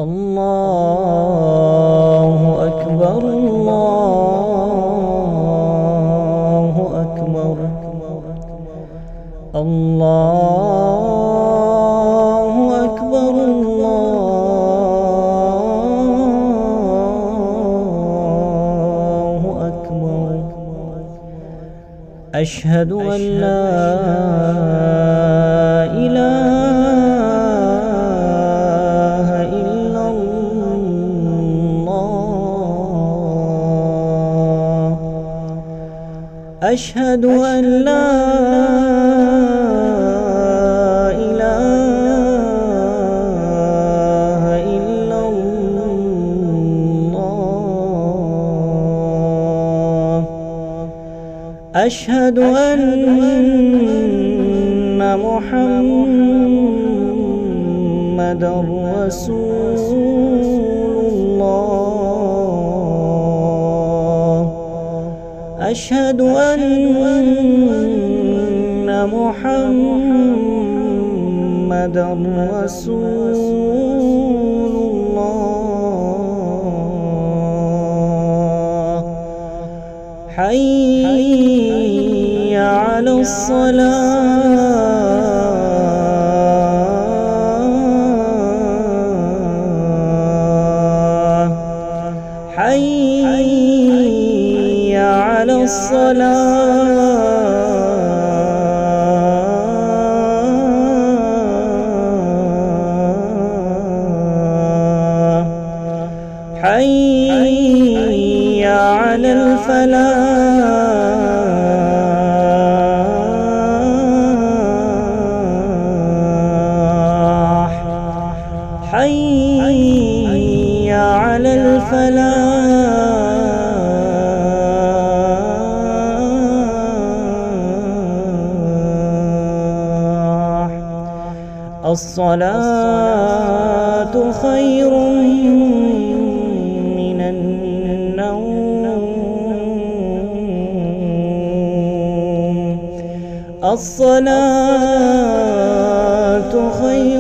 الله أكبر الله أكبر الله أكبر الله أكبر. أشهد أن لا إله إلا الله. أشهد أن لا إله إلا الله. أشهد أن محمدًا رسول الله. أشهد أن محمدًا رسول الله. حي على الصلاة. حي على الصلاة. حي على الفلاح. حي على الفلاح. الصلاة خير من النوم. الصلاة خير